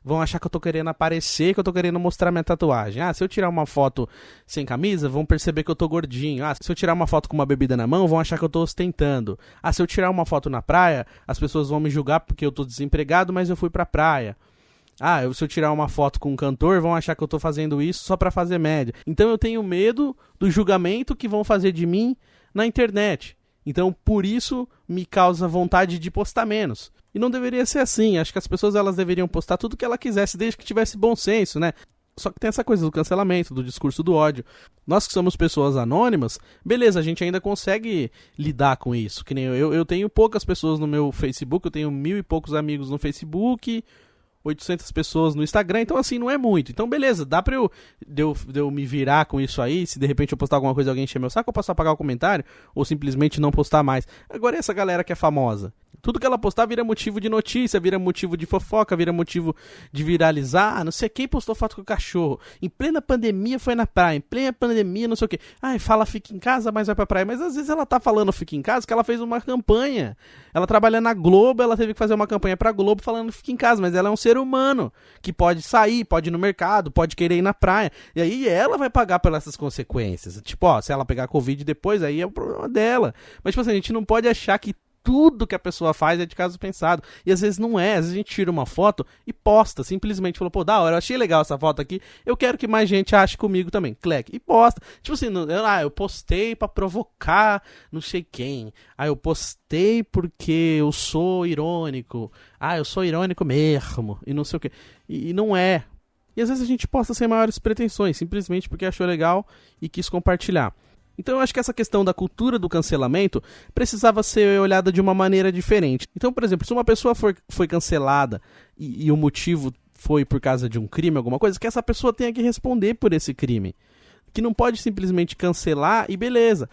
vão achar que eu tô querendo aparecer, que eu tô querendo mostrar minha tatuagem. Ah, se eu tirar uma foto sem camisa, vão perceber que eu tô gordinho. Ah, se eu tirar uma foto com uma bebida na mão, vão achar que eu tô ostentando. Ah, se eu tirar uma foto na praia, as pessoas vão me julgar porque eu tô desempregado, mas eu fui pra praia. Ah, se eu tirar uma foto com um cantor, vão achar que eu tô fazendo isso só pra fazer média. Então eu tenho medo do julgamento que vão fazer de mim na internet. Então, por isso, me causa vontade de postar menos. E não deveria ser assim. Acho que as pessoas elas deveriam postar tudo que ela quisesse, desde que tivesse bom senso, né? Só que tem essa coisa do cancelamento, do discurso do ódio. Nós que somos pessoas anônimas, beleza, a gente ainda consegue lidar com isso. Que nem eu tenho poucas pessoas no meu Facebook, eu tenho 1000 e poucos amigos no Facebook, 800 pessoas no Instagram, então assim, não é muito. Então beleza, dá pra eu me virar com isso aí, se de repente eu postar alguma coisa e alguém encher meu saco, eu posso apagar o comentário, ou simplesmente não postar mais. Agora e essa galera que é famosa? Tudo que ela postar vira motivo de notícia, vira motivo de fofoca, vira motivo de viralizar. Não sei quem postou foto com o cachorro. Em plena pandemia foi na praia, em plena pandemia não sei o que. Ai, fala fica em casa, mas vai pra praia. Mas às vezes ela tá falando fica em casa que ela fez uma campanha. Ela trabalha na Globo, ela teve que fazer uma campanha pra Globo falando fica em casa. Mas ela é um ser humano que pode sair, pode ir no mercado, pode querer ir na praia. E aí ela vai pagar pelas essas consequências. Tipo, ó, se ela pegar Covid depois, aí é o problema dela. Mas tipo assim, a gente não pode achar que tudo que a pessoa faz é de caso pensado. E às vezes não é. Às vezes a gente tira uma foto e posta. Simplesmente falou, pô, da hora, eu achei legal essa foto aqui. Eu quero que mais gente ache comigo também. Clique. E posta. Tipo assim, eu postei pra provocar não sei quem. Eu postei porque eu sou irônico. Eu sou irônico mesmo. E não sei o que. E não é. E às vezes a gente posta sem maiores pretensões. Simplesmente porque achou legal e quis compartilhar. Então eu acho que essa questão da cultura do cancelamento precisava ser olhada de uma maneira diferente. Então, por exemplo, se uma pessoa foi cancelada e o motivo foi por causa de um crime, alguma coisa, que essa pessoa tenha que responder por esse crime. Que não pode simplesmente cancelar e beleza.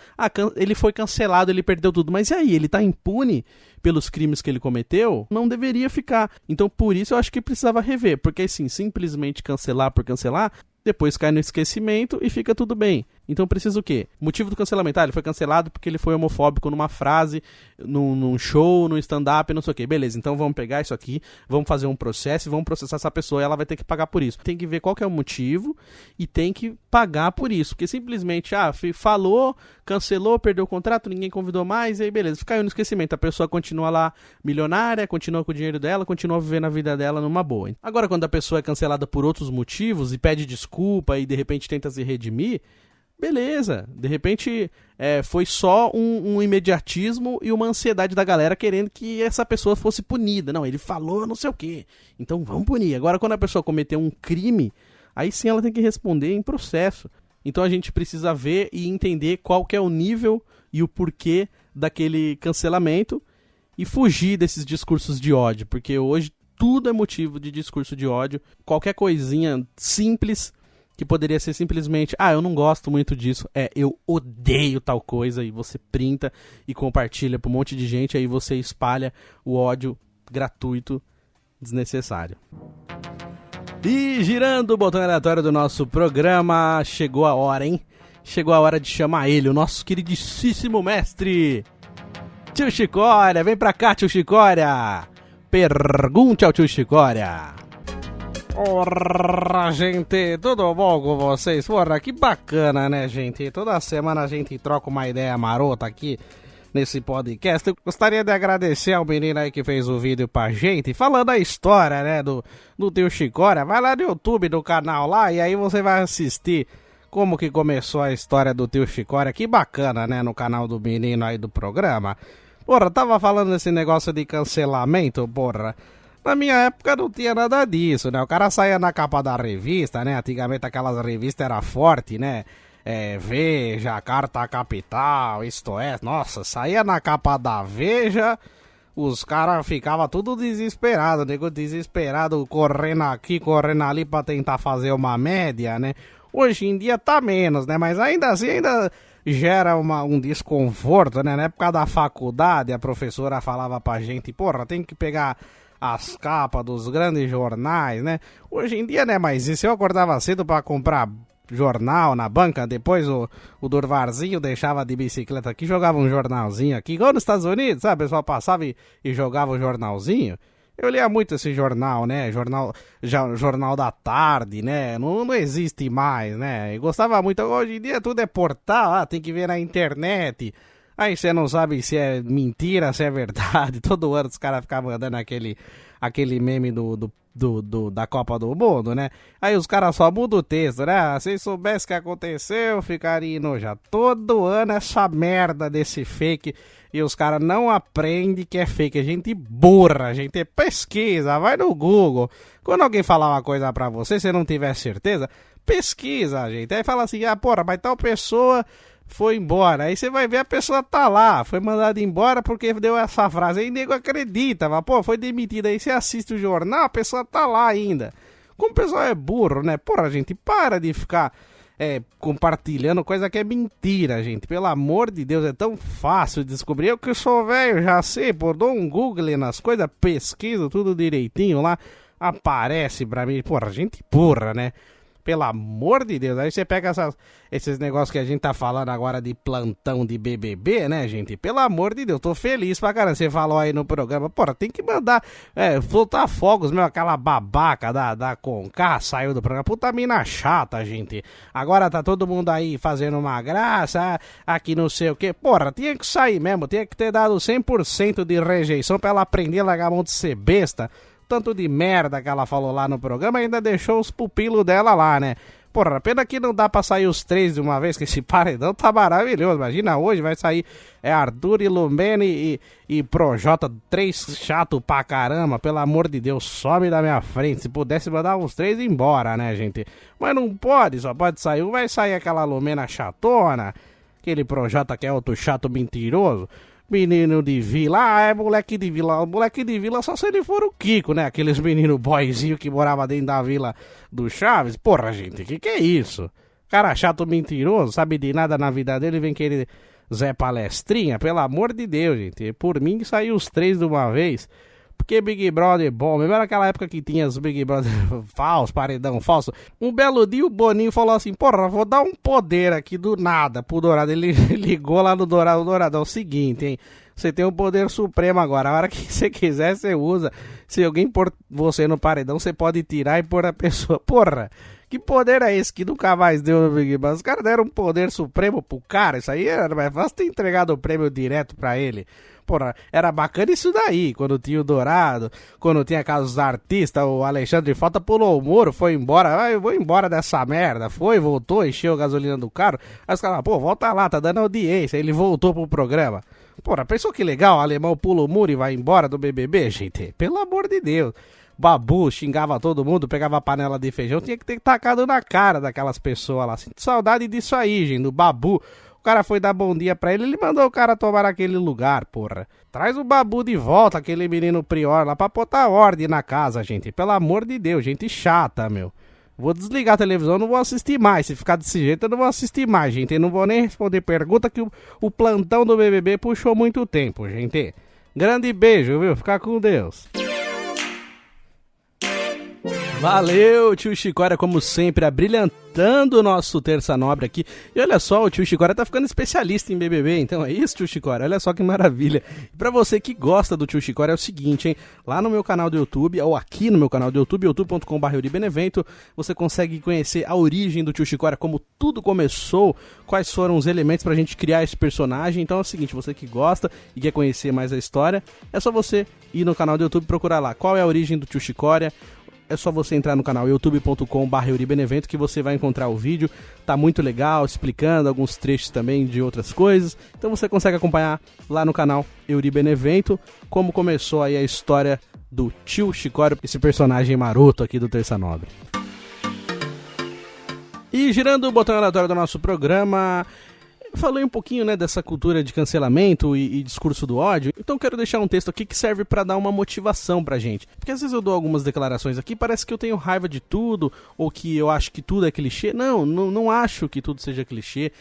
Ele foi cancelado, ele perdeu tudo. Mas e aí, ele tá impune pelos crimes que ele cometeu? Não deveria ficar. Então por isso eu acho que precisava rever. Porque assim, simplesmente cancelar por cancelar, depois cai no esquecimento e fica tudo bem. Então precisa o quê? Motivo do cancelamento. Ele foi cancelado porque ele foi homofóbico numa frase, num show, num stand-up, não sei o quê. Beleza, então vamos pegar isso aqui, vamos fazer um processo e vamos processar essa pessoa e ela vai ter que pagar por isso. Tem que ver qual que é o motivo e tem que pagar por isso. Porque simplesmente, falou, cancelou, perdeu o contrato, ninguém convidou mais, e aí beleza, caiu no esquecimento. A pessoa continua lá milionária, continua com o dinheiro dela, continua vivendo a vida dela numa boa. Agora, quando a pessoa é cancelada por outros motivos e pede desculpa e de repente tenta se redimir, beleza, de repente foi só um imediatismo e uma ansiedade da galera querendo que essa pessoa fosse punida. Não, ele falou não sei o que, então vamos punir. Agora quando a pessoa cometeu um crime, aí sim ela tem que responder em processo. Então a gente precisa ver e entender qual que é o nível e o porquê daquele cancelamento e fugir desses discursos de ódio, porque hoje tudo é motivo de discurso de ódio. Qualquer coisinha simples que poderia ser simplesmente, eu não gosto muito disso, eu odeio tal coisa, e você printa e compartilha para um monte de gente, aí você espalha o ódio gratuito, desnecessário. E girando o botão aleatório do nosso programa, chegou a hora, hein? Chegou a hora de chamar ele, o nosso queridíssimo mestre, Tio Chicória. Vem pra cá, Tio Chicória. Pergunte ao Tio Chicória. Porra, gente, tudo bom com vocês? Porra, que bacana, né, gente? Toda semana a gente troca uma ideia marota aqui nesse podcast. Eu gostaria de agradecer ao menino aí que fez o vídeo pra gente, falando a história, né, do Tio Chicória. Vai lá no YouTube, no canal lá, e aí você vai assistir como que começou a história do Tio Chicória. Que bacana, né, no canal do menino aí do programa. Porra, tava falando desse negócio de cancelamento, porra. Na minha época não tinha nada disso, né? O cara saía na capa da revista, né? Antigamente aquelas revistas eram fortes, né? Veja, Carta Capital, Isto É. Nossa, saía na capa da Veja, os caras ficavam tudo desesperados, nego desesperado, correndo aqui, correndo ali pra tentar fazer uma média, né? Hoje em dia tá menos, né? Mas ainda assim, ainda gera um desconforto, né? Na época da faculdade, a professora falava pra gente, porra, tem que pegar as capas dos grandes jornais, né? Hoje em dia, né, mas isso eu acordava cedo pra comprar jornal na banca, depois o Durvarzinho deixava de bicicleta aqui, jogava um jornalzinho aqui, igual nos Estados Unidos, sabe? O pessoal passava e jogava um jornalzinho. Eu lia muito esse jornal, né? Jornal da tarde, né? Não existe mais, né? Eu gostava muito. Hoje em dia tudo é portal, tem que ver na internet. Aí você não sabe se é mentira, se é verdade. Todo ano os caras ficavam mandando aquele meme da Copa do Mundo, né? Aí os caras só mudam o texto, né? Se soubesse o que aconteceu, ficaria enojado. Todo ano essa merda desse fake. E os caras não aprendem que é fake. A gente burra, a gente pesquisa, vai no Google. Quando alguém falar uma coisa pra você, se não tiver certeza, pesquisa, gente. Aí fala assim, porra, mas tal pessoa foi embora. Aí você vai ver, a pessoa tá lá, foi mandada embora porque deu essa frase. Aí o nego acredita, mas, pô, foi demitida. Aí você assiste o jornal, a pessoa tá lá ainda. Como o pessoal é burro, né? Porra, gente, para de ficar compartilhando coisa que é mentira, gente. Pelo amor de Deus, é tão fácil de descobrir. Eu que sou velho, já sei, pô, dou um Google nas coisas, pesquiso tudo direitinho lá, aparece pra mim. Porra, gente burra, né? Pelo amor de Deus, aí você pega esses negócios que a gente tá falando agora de plantão de BBB, né, gente? Pelo amor de Deus, tô feliz pra caramba. Você falou aí no programa, porra, tem que mandar soltar fogos, meu, aquela babaca da Conká saiu do programa. Puta mina chata, gente. Agora tá todo mundo aí fazendo uma graça, aqui não sei o que. Porra, tinha que sair mesmo, tinha que ter dado 100% de rejeição pra ela aprender a largar a mão de ser besta. Tanto de merda que ela falou lá no programa, ainda deixou os pupilos dela lá, né? Porra, pena que não dá pra sair os três de uma vez, que esse paredão tá maravilhoso. Imagina, hoje vai sair Arthur e Lumene e Projota, 3 chato pra caramba. Pelo amor de Deus, some da minha frente. Se pudesse mandar os 3 embora, né, gente? Mas não pode, só pode sair um. Vai sair aquela Lumena chatona, aquele Projota que é outro chato mentiroso. Menino de vila, é moleque de vila. Moleque de vila só se ele for o Kiko, né? Aqueles menino boyzinho que morava dentro da vila do Chaves. Porra, gente, que é isso? Cara chato mentiroso, sabe de nada na vida dele, vem querer Zé Palestrinha. Pelo amor de Deus, gente. Por mim que saiu os 3 de uma vez. Porque Big Brother é bom, mesmo naquela época que tinha os Big Brother falso, paredão falso. Um belo dia o Boninho falou assim, porra, vou dar um poder aqui do nada pro Dourado. Ele ligou lá no Dourado, o Dourado é o seguinte, hein, você tem um poder supremo agora, a hora que você quiser você usa. Se alguém pôr você no paredão, você pode tirar e pôr a pessoa. Porra, que poder é esse que nunca mais deu no Big Brother? Os caras deram um poder supremo pro cara, isso aí era mais fácil ter entregado o prêmio direto pra ele. Porra, era bacana isso daí, quando tinha o Dourado, quando tinha casos artistas, o Alexandre Frota pulou o muro, foi embora, eu vou embora dessa merda, voltou, encheu a gasolina do carro, aí os caras, pô, volta lá, tá dando audiência, aí ele voltou pro programa. Porra, pensou que legal, o alemão pula o muro e vai embora do BBB, gente? Pelo amor de Deus. Babu xingava todo mundo, pegava a panela de feijão, tinha que ter tacado na cara daquelas pessoas lá. Sinto saudade disso aí, gente, do Babu. O cara foi dar bom dia pra ele mandou o cara tomar aquele lugar, porra. Traz o Babu de volta, aquele menino prior lá, pra botar ordem na casa, gente. Pelo amor de Deus, gente chata, meu. Vou desligar a televisão, não vou assistir mais. Se ficar desse jeito, eu não vou assistir mais, gente. Eu não vou nem responder pergunta que o plantão do BBB puxou muito tempo, gente. Grande beijo, viu? Fica com Deus. Valeu, tio Chicória, como sempre, abrilhantando o nosso Terça Nobre aqui. E olha só, o tio Chicória tá ficando especialista em BBB, então é isso, tio Chicória, olha só que maravilha. E pra você que gosta do tio Chicória é o seguinte, hein, lá no meu canal do YouTube, ou aqui no meu canal do YouTube, youtube.com/euribenevento, você consegue conhecer a origem do tio Chicória, como tudo começou, quais foram os elementos pra gente criar esse personagem. Então é o seguinte, você que gosta e quer conhecer mais a história, é só você ir no canal do YouTube e procurar lá qual é a origem do tio Chicória. É só você entrar no canal youtube.com/euribenevento que você vai encontrar o vídeo. Tá muito legal, explicando alguns trechos também de outras coisas. Então você consegue acompanhar lá no canal Euribenevento como começou aí a história do tio Chicória, esse personagem maroto aqui do Terça Nobre. E girando o botão aleatório do nosso programa, falei um pouquinho, né, dessa cultura de cancelamento e discurso do ódio, então quero deixar um texto aqui que serve pra dar uma motivação pra gente. Porque às vezes eu dou algumas declarações aqui, parece que eu tenho raiva de tudo, ou que eu acho que tudo é clichê. Não acho que tudo seja clichê.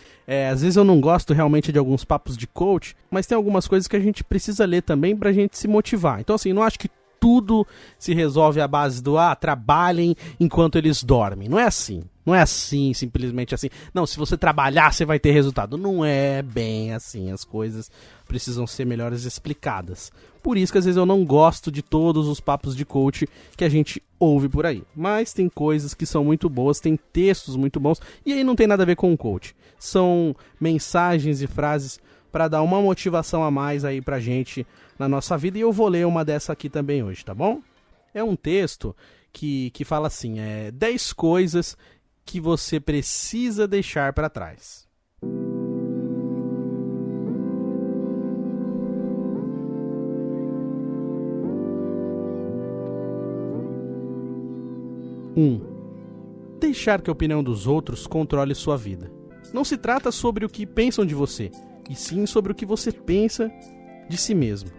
Às vezes eu não gosto realmente de alguns papos de coach, mas tem algumas coisas que a gente precisa ler também pra gente se motivar. Então assim, não acho que tudo se resolve à base do trabalhem enquanto eles dormem. Não é assim. Não é assim, simplesmente assim. Não, se você trabalhar, você vai ter resultado. Não é bem assim. As coisas precisam ser melhores explicadas. Por isso que às vezes eu não gosto de todos os papos de coach que a gente ouve por aí. Mas tem coisas que são muito boas, tem textos muito bons. E aí não tem nada a ver com o coach. São mensagens e frases para dar uma motivação a mais aí pra gente na nossa vida. E eu vou ler uma dessa aqui também hoje, tá bom? É um texto que fala assim, 10 coisas que você precisa deixar para trás. 1. Deixar que a opinião dos outros controle sua vida. Não se trata sobre o que pensam de você, e sim sobre o que você pensa de si mesmo.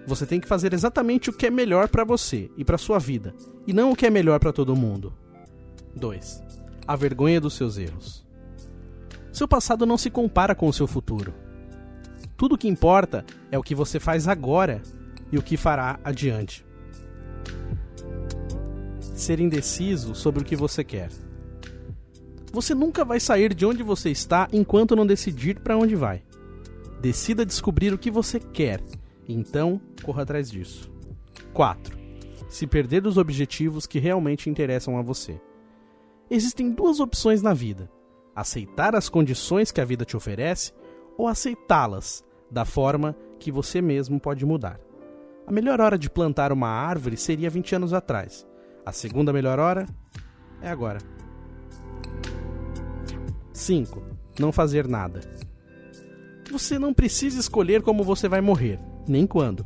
Você tem que fazer exatamente o que é melhor para você e para sua vida, e não o que é melhor para todo mundo. 2. A vergonha dos seus erros. Seu passado não se compara com o seu futuro. Tudo o que importa é o que você faz agora e o que fará adiante. Ser indeciso sobre o que você quer. Você nunca vai sair de onde você está enquanto não decidir para onde vai. Decida descobrir o que você quer, e então corra atrás disso. 4. Se perder dos objetivos que realmente interessam a você. Existem duas opções na vida: aceitar as condições que a vida te oferece ou aceitá-las da forma que você mesmo pode mudar. A melhor hora de plantar uma árvore seria 20 anos atrás. A segunda melhor hora é agora. 5. Não fazer nada. Você não precisa escolher como você vai morrer, nem quando.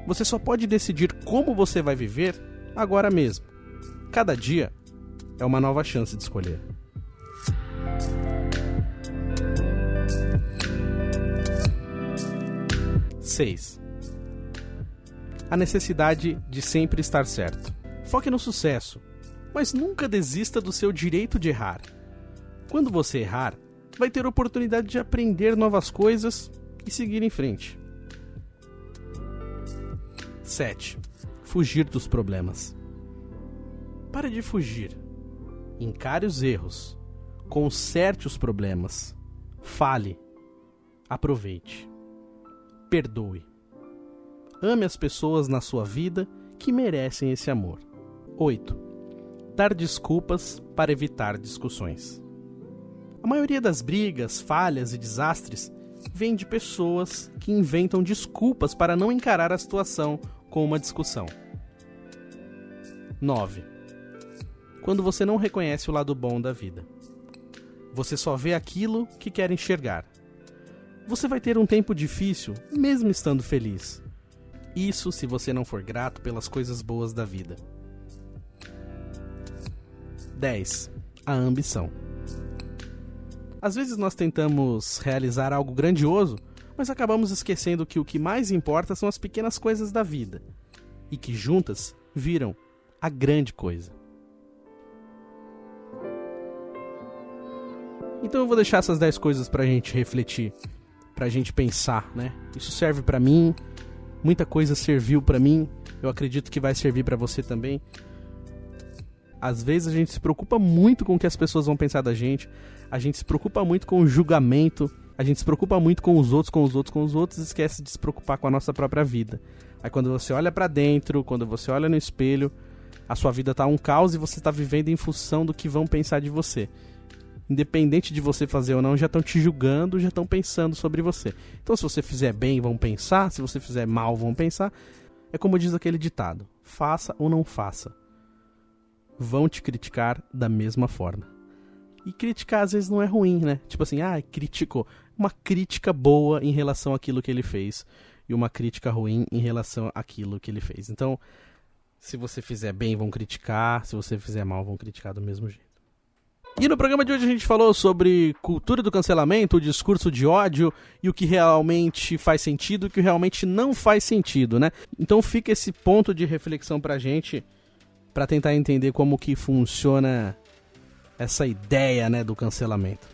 Você só pode decidir como você vai viver agora mesmo. Cada dia é uma nova chance de escolher. Seis. A necessidade de sempre estar certo. Foque no sucesso, mas nunca desista do seu direito de errar. Quando você errar, vai ter oportunidade de aprender novas coisas e seguir em frente. 7. Fugir dos problemas. Pare de fugir. Encare os erros. Conserte os problemas. Fale. Aproveite. Perdoe. Ame as pessoas na sua vida que merecem esse amor. 8. Dar desculpas para evitar discussões. A maioria das brigas, falhas e desastres vem de pessoas que inventam desculpas para não encarar a situação com uma discussão. 9. Quando você não reconhece o lado bom da vida. Você só vê aquilo que quer enxergar. Você vai ter um tempo difícil, mesmo estando feliz. Isso se você não for grato pelas coisas boas da vida. 10. A ambição. Às vezes nós tentamos realizar algo grandioso, mas acabamos esquecendo que o que mais importa são as pequenas coisas da vida, e que juntas viram a grande coisa. Então eu vou deixar essas 10 coisas pra gente refletir, pra gente pensar, né? Isso serve pra mim, muita coisa serviu pra mim, eu acredito que vai servir pra você também. Às vezes a gente se preocupa muito com o que as pessoas vão pensar da gente, a gente se preocupa muito com o julgamento, a gente se preocupa muito com os outros, e esquece de se preocupar com a nossa própria vida. Aí quando você olha pra dentro, quando você olha no espelho, a sua vida tá um caos e você tá vivendo em função do que vão pensar de você. Independente de você fazer ou não, já estão te julgando, já estão pensando sobre você. Então se você fizer bem, vão pensar, se você fizer mal, vão pensar. É como diz aquele ditado: faça ou não faça, vão te criticar da mesma forma. E criticar às vezes não é ruim, né? Tipo assim, criticou. Uma crítica boa em relação àquilo que ele fez e uma crítica ruim em relação àquilo que ele fez. Então, se você fizer bem, vão criticar. Se você fizer mal, vão criticar do mesmo jeito. E no programa de hoje a gente falou sobre cultura do cancelamento, o discurso de ódio e o que realmente faz sentido e o que realmente não faz sentido, né? Então fica esse ponto de reflexão pra gente, pra tentar entender como que funciona essa ideia, né, do cancelamento.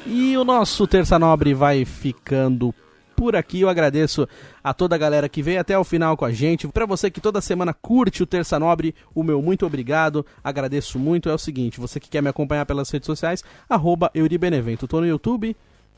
E o nosso Terça Nobre vai ficando por aqui. Eu agradeço a toda a galera que veio até o final com a gente. Pra você que toda semana curte o Terça Nobre, o meu muito obrigado. Agradeço muito. É o seguinte, você que quer me acompanhar pelas redes sociais, @EuriBenevento. Tô no YouTube,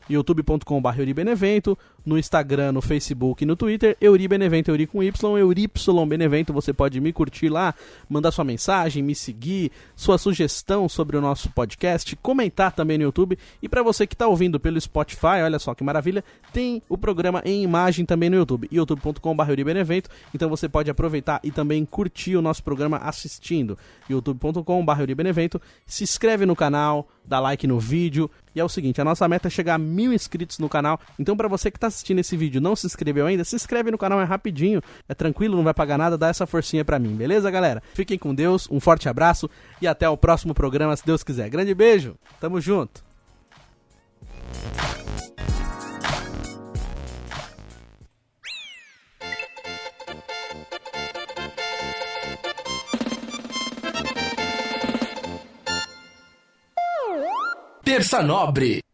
youtube.com/EuriBenevento, no Instagram, no Facebook e no Twitter, EuriBenevento, Euri com Y, EuryBenevento. Você pode me curtir lá, mandar sua mensagem, me seguir, sua sugestão sobre o nosso podcast, comentar também no YouTube. E para você que está ouvindo pelo Spotify, olha só que maravilha, tem o programa em imagem também no YouTube, youtube.com/EuriBenevento. Então você pode aproveitar e também curtir o nosso programa assistindo, youtube.com/EuriBenevento. Se inscreve no canal, dá like no vídeo. E é o seguinte, a nossa meta é chegar a 1000 inscritos no canal. Então para você que está assistindo esse vídeo não se inscreveu ainda, se inscreve no canal, é rapidinho, é tranquilo, não vai pagar nada, dá essa forcinha pra mim, beleza, galera? Fiquem com Deus, um forte abraço e até o próximo programa, se Deus quiser. Grande beijo, tamo junto. Terça Nobre.